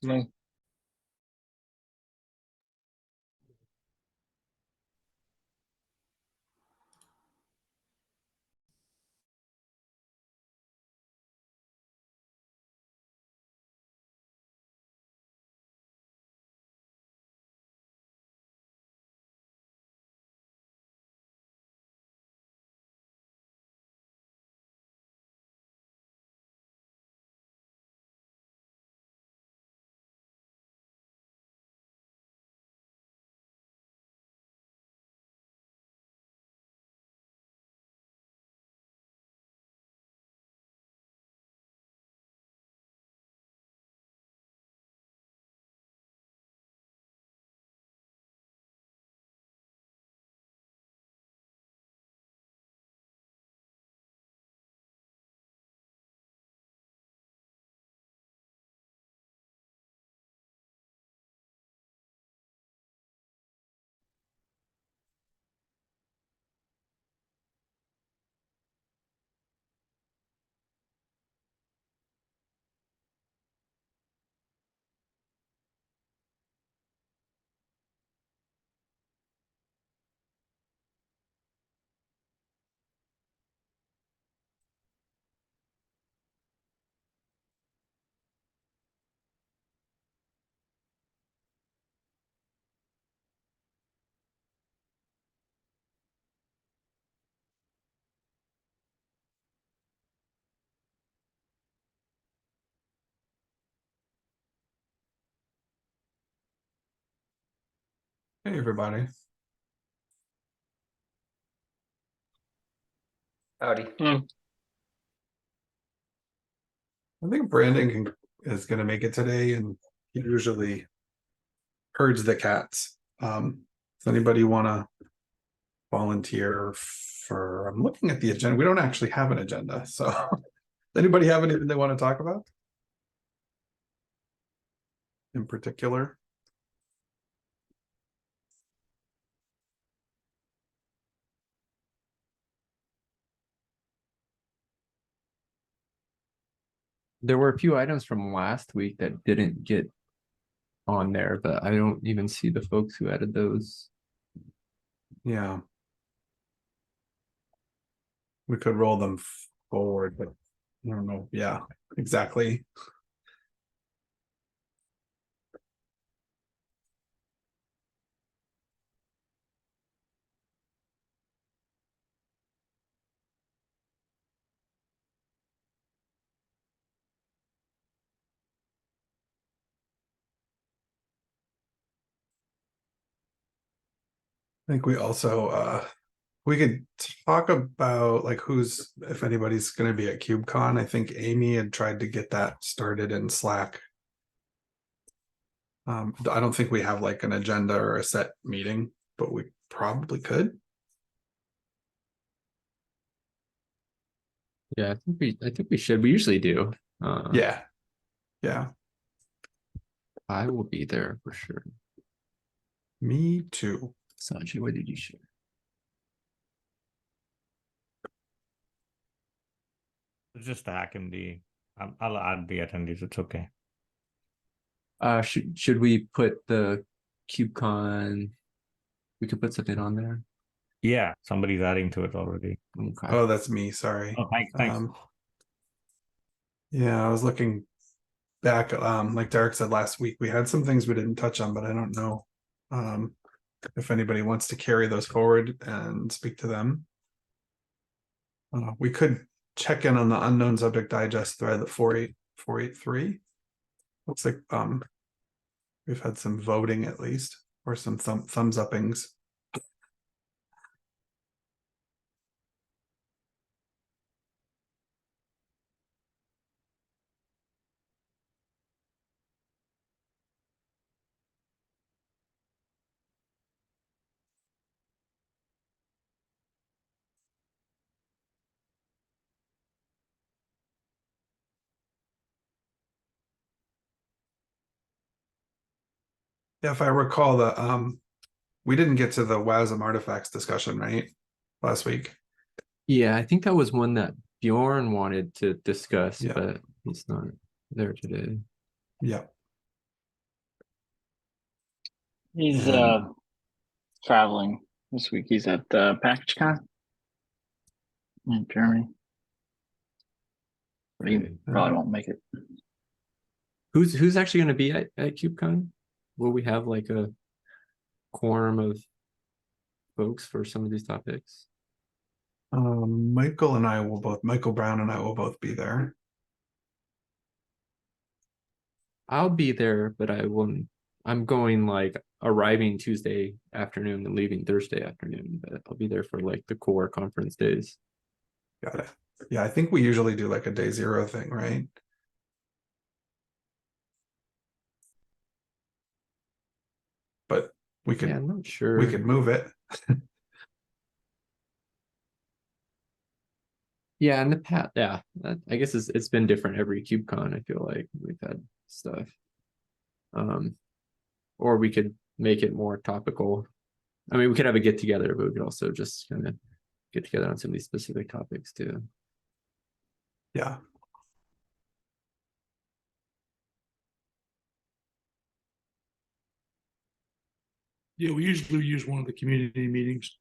No. Hey, everybody. Howdy. I think Brandon is going to make it today, and he usually herds the cats. Does anybody want to volunteer for? I'm looking at the agenda. We don't actually have an agenda. So, does anybody have anything they want to talk about in particular? There were a few items from last week that didn't get on there, but I don't even see the folks who added those. Yeah. We could roll them forward, but I don't know. Yeah, exactly. I think we also we could talk about like who's, if anybody's going to be at KubeCon. I think Amy had tried to get that started in Slack. I don't think we have like an agenda or a set meeting, but we probably could. Yeah, I think we should. We usually do. Yeah. Yeah. I will be there for sure. Me too. Sanjay, what did you share? It's just the hack MD. I'll add the attendees. It's okay. Should we put the KubeCon? We could put something on there. Yeah, somebody's adding to it already. Okay. Oh, that's me. Sorry. Oh, thanks. Yeah, I was looking back. Like Derek said last week, we had some things we didn't touch on, but I don't know if anybody wants to carry those forward and speak to them. We could check in on the unknown subject digest thread at 48483. Looks like we've had some voting at least, or some thumbs uppings. Yeah, if I recall, we didn't get to the WASM artifacts discussion, right? Last week. Yeah, I think that was one that Bjorn wanted to discuss, Yeah. but he's not there today. Yeah. He's And- traveling this week. He's at PackageCon in Germany. But he Okay. probably won't make it. Who's actually going to be at KubeCon? Will we have like a quorum of folks for some of these topics? Michael Brown and I will both be there. I'll be there, but I won't. I'm going like arriving Tuesday afternoon and leaving Thursday afternoon, but I'll be there for like the core conference days. Got it. Yeah, I think we usually do like a day 0 thing, right? But we Yeah, could I'm not sure. we could move it. Yeah, in the past, yeah, I guess it's been different every KubeCon. I feel like we've had stuff. Or we could make it more topical. I mean, we could have a get together, but we could also just kind of get together on some of these specific topics too. Yeah. Yeah, we usually use one of the community meetings.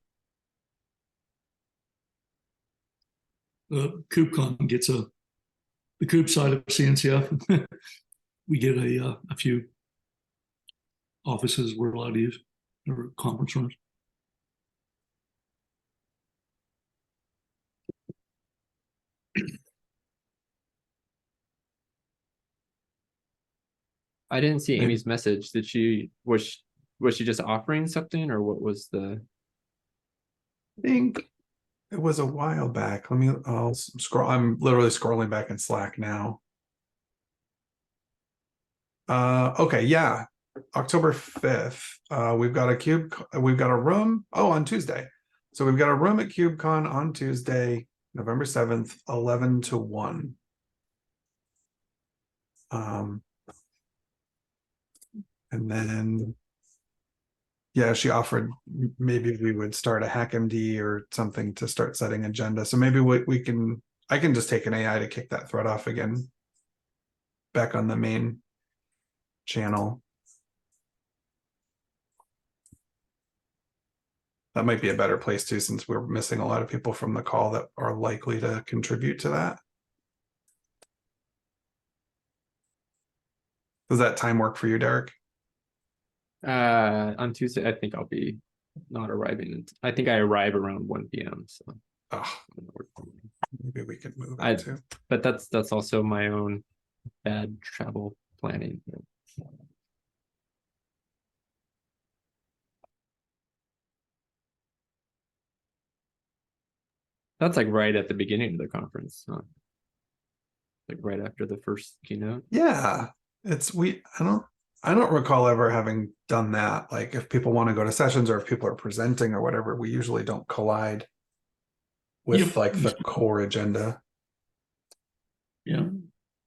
KubeCon gets the Kube side of CNCF. We get a few offices we're allowed to use, or conference rooms. I didn't see Amy's message. Did she was she just offering something, or what was the? I think it was a while back. I'll scroll. I'm literally scrolling back in Slack now. Okay, yeah. October 5th. We've got a room. Oh, on Tuesday. So we've got a room at KubeCon on Tuesday, November 7th, 11 to 1. And then yeah, she offered maybe we would start a HackMD or something to start setting agenda. So maybe I can just take an AI to kick that thread off again. Back on the main channel. That might be a better place too, since we're missing a lot of people from the call that are likely to contribute to that. Does that time work for you, Derek? On Tuesday, I think I'll be not arriving. I think I arrive around 1 p.m. So Oh, maybe we could move it too. But that's also my own bad travel planning. That's like right at the beginning of the conference, huh? Like right after the first keynote. Yeah, I don't recall ever having done that. Like if people want to go to sessions or if people are presenting or whatever, we usually don't collide with like the core agenda. Yeah,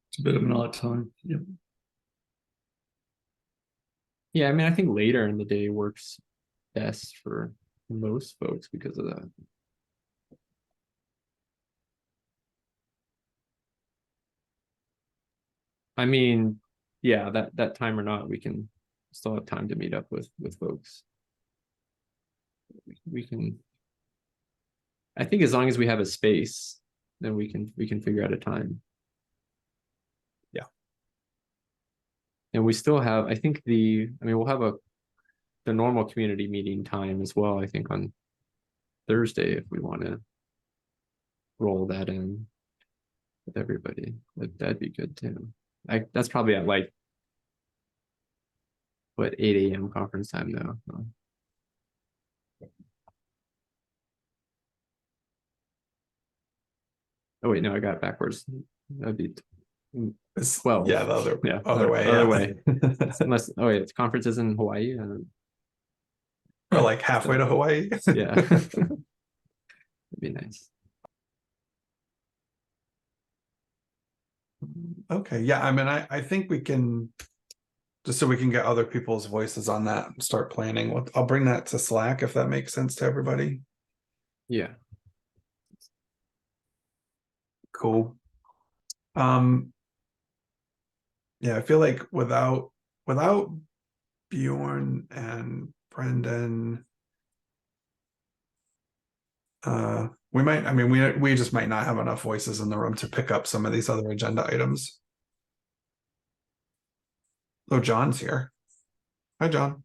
it's a bit of an odd time. Yep. Yeah, I mean, I think later in the day works best for most folks because of that. I mean, yeah, that time or not, we can still have time to meet up with folks. We can. I think as long as we have a space, then we can figure out a time. Yeah. And we still have, I think we'll have the normal community meeting time as well, I think on Thursday if we want to roll that in with everybody. That'd be good too. That's probably at like what 8 a.m. conference time though. Oh wait, no, I got it backwards. That'd be 12. Yeah, the other way. Unless it's conferences in Hawaii. Or like halfway to Hawaii. Yeah. That'd be nice. Okay, yeah, I mean, I think we can, just so we can get other people's voices on that and start planning. I'll bring that to Slack if that makes sense to everybody. Yeah. Cool. Yeah, I feel like without Bjorn and Brendan. We might, I mean, we just might not have enough voices in the room to pick up some of these other agenda items. Oh, John's here. Hi, John.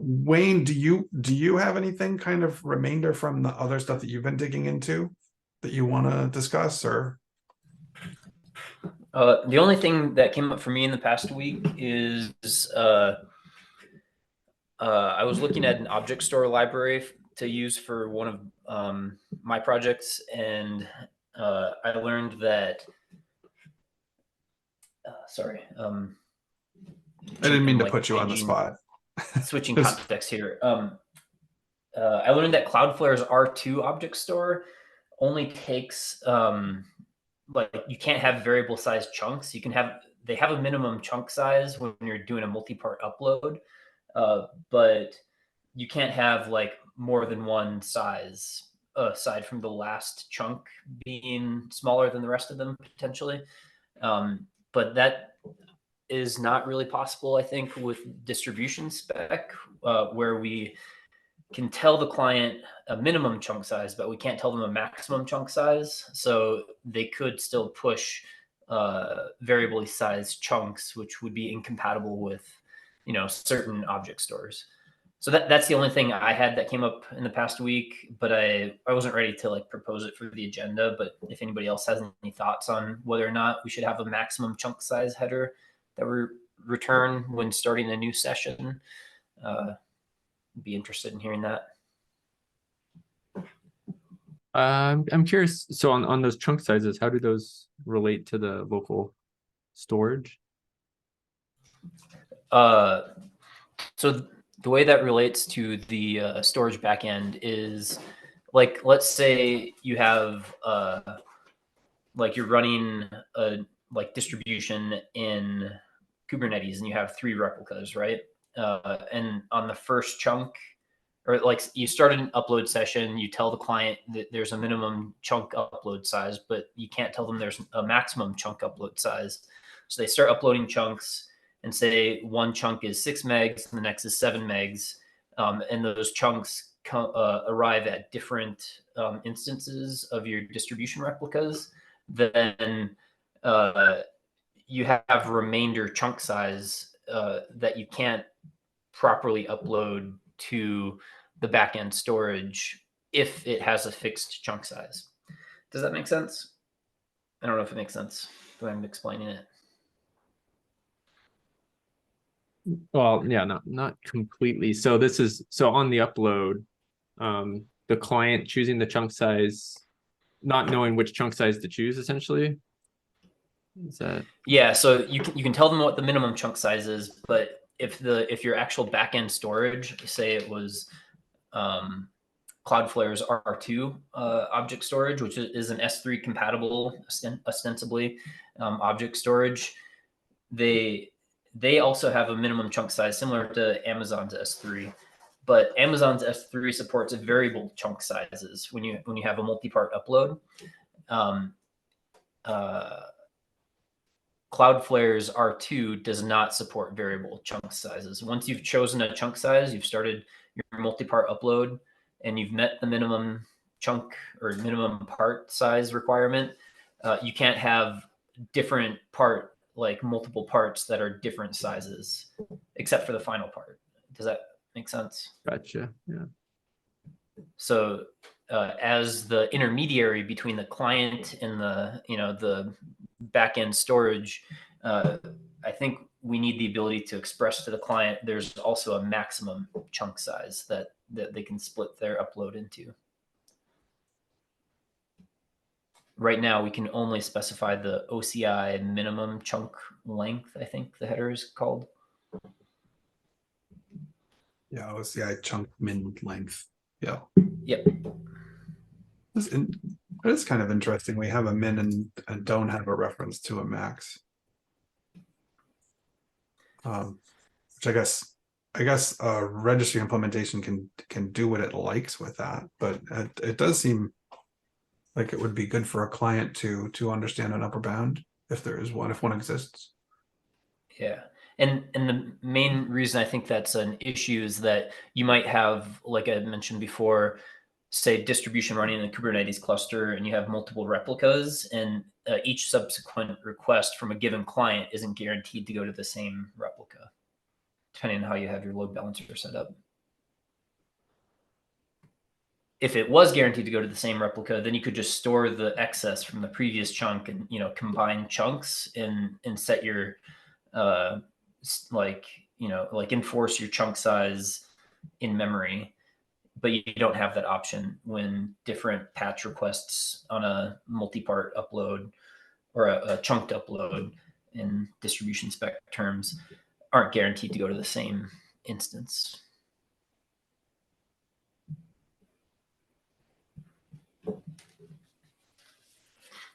Wayne, do you have anything kind of remainder from the other stuff that you've been digging into that you want to discuss, or? The only thing that came up for me in the past week is I was looking at an object store library to use for one of my projects, and I learned that. Sorry. I didn't mean to put you on the spot. Switching context here. I learned that Cloudflare's R2 object store only takes like you can't have variable size chunks. They have a minimum chunk size when you're doing a multi-part upload, but you can't have like more than one size aside from the last chunk being smaller than the rest of them potentially. But that is not really possible, I think, with distribution spec, where we can tell the client a minimum chunk size, but we can't tell them a maximum chunk size. So they could still push variably sized chunks, which would be incompatible with, certain object stores. So that's the only thing I had that came up in the past week, but I wasn't ready to like propose it for the agenda. But if anybody else has any thoughts on whether or not we should have a maximum chunk size header that we return when starting a new session, be interested in hearing that. I'm curious. So on those chunk sizes, how do those relate to the local storage? So the way that relates to the storage backend is like, let's say you have like you're running a like distribution in Kubernetes and you have 3 replicas, right? And on the first chunk, or like you start an upload session, you tell the client that there's a minimum chunk upload size, but you can't tell them there's a maximum chunk upload size. So they start uploading chunks and say one chunk is 6 megs and the next is 7 megs. And those chunks arrive at different instances of your distribution replicas. Then you have remainder chunk size that you can't properly upload to the backend storage if it has a fixed chunk size. Does that make sense? I don't know if it makes sense when I'm explaining it. Well, yeah, not completely. So this is on the upload, the client choosing the chunk size, not knowing which chunk size to choose, essentially. Is that? Yeah, so you can tell them what the minimum chunk size is, but if your actual backend storage, say it was Cloudflare's R2 object storage, which is an S3 compatible, ostensibly object storage, they also have a minimum chunk size similar to Amazon's S3, but Amazon's S3 supports variable chunk sizes when you have a multi-part upload. Cloudflare's R2 does not support variable chunk sizes. Once you've chosen a chunk size, you've started your multi-part upload, and you've met the minimum chunk or minimum part size requirement, you can't have different like multiple parts that are different sizes, except for the final part. Does that make sense? Gotcha. Yeah. So as the intermediary between the client and the backend storage, I think we need the ability to express to the client there's also a maximum chunk size that they can split their upload into. Right now, we can only specify the OCI minimum chunk length, I think the header is called. Yeah, OCI chunk min length. Yeah. Yep. It's kind of interesting. We have a min and don't have a reference to a max. Which I guess registry implementation can do what it likes with that, but it does seem like it would be good for a client to understand an upper bound. if there is one, if one exists. Yeah. And the main reason I think that's an issue is that you might have, like I mentioned before, say distribution running in a Kubernetes cluster, and you have multiple replicas, and each subsequent request from a given client isn't guaranteed to go to the same replica, depending on how you have your load balancer set up. If it was guaranteed to go to the same replica, then you could just store the excess from the previous chunk and, you know, combine chunks and set your like, you know, like enforce your chunk size in memory, but you don't have that option when different patch requests on a multi-part upload or a chunked upload in distribution spec terms aren't guaranteed to go to the same instance.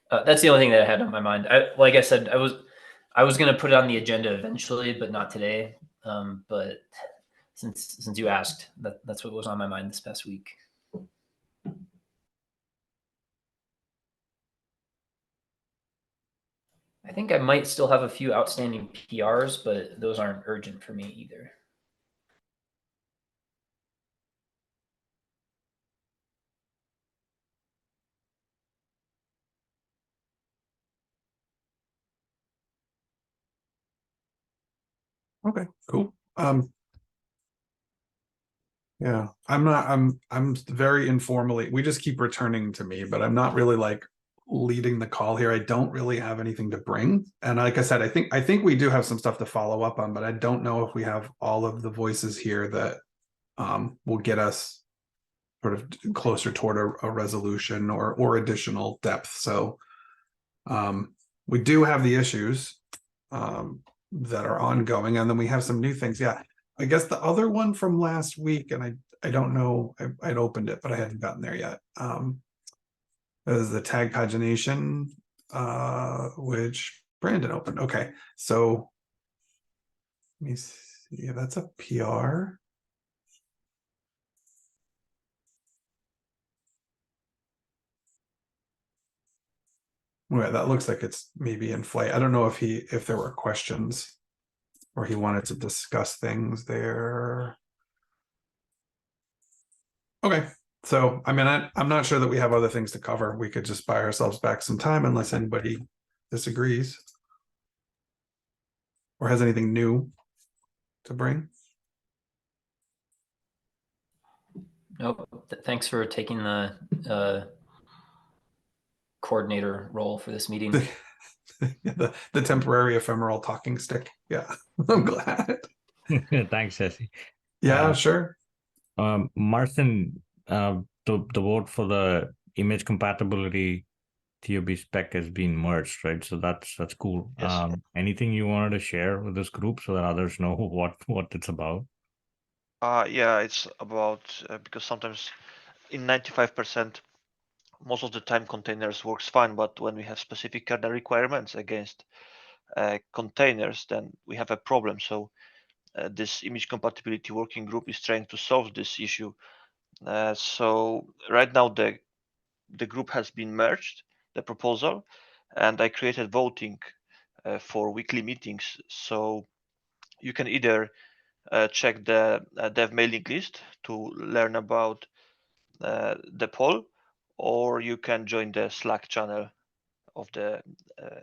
That's the only thing that I had on my mind. Like I said, I was going to put it on the agenda eventually, but not today. But since you asked, that's what was on my mind this past week. I think I might still have a few outstanding PRs, but those aren't urgent for me either. Okay, cool. Yeah, I'm very informally, we just keep returning to me, but I'm not really like leading the call here. I don't really have anything to bring. And like I said, I think we do have some stuff to follow up on, but I don't know if we have all of the voices here that will get us sort of closer toward a resolution or additional depth. So we do have the issues that are ongoing, and then we have some new things. Yeah, I guess the other one from last week, and I don't know, I'd opened it, but I hadn't gotten there yet. Is the tag pagination, which Brandon opened. Okay, so let me see. Yeah, that's a PR. Well, that looks like it's maybe in flight. I don't know if there were questions or he wanted to discuss things there. Okay, so I mean, I'm not sure that we have other things to cover. We could just buy ourselves back some time unless anybody disagrees or has anything new to bring. Nope. Thanks for taking the coordinator role for this meeting. the temporary ephemeral talking stick. Yeah, I'm glad. Thanks, Jesse. Yeah, sure. Martin, the vote for the image compatibility TOB spec has been merged, right? So that's cool. Yes. Anything you wanted to share with this group so that others know what it's about? Yeah, it's about because sometimes in 95%, most of the time containers works fine, but when we have specific kernel requirements against containers, then we have a problem. So this image compatibility working group is trying to solve this issue. So right now the group has been merged, the proposal, and I created voting for weekly meetings. So you can either check the dev mailing list to learn about the poll, or you can join the Slack channel of the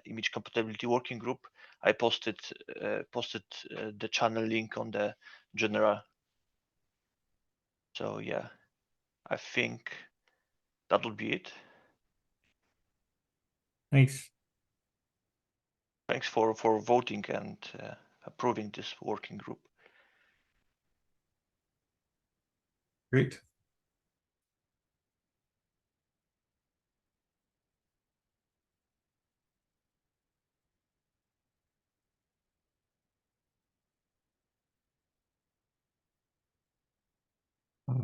image compatibility working group. I posted the channel link on the general. So yeah, I think that would be it. Thanks. Thanks for voting and approving this working group. Great.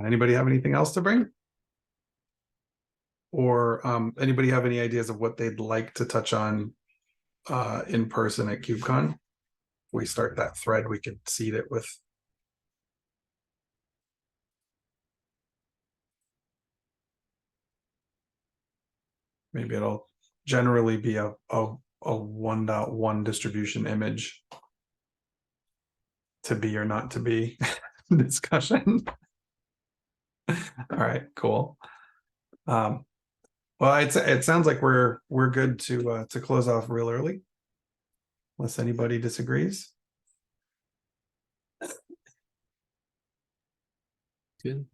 Anybody have anything else to bring? Or anybody have any ideas of what they'd like to touch on in person at KubeCon? If we start that thread, we could seed it with. Maybe it'll generally be a a 1.1 distribution image to be or not to be discussion. All right, cool. Well, it sounds like we're good to close off real early, unless anybody disagrees. Good.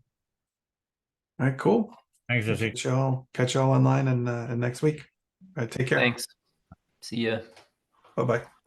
All right, cool. Thanks, Jesse. Catch y'all online and next week. All right, take care. Thanks. See ya. Bye bye.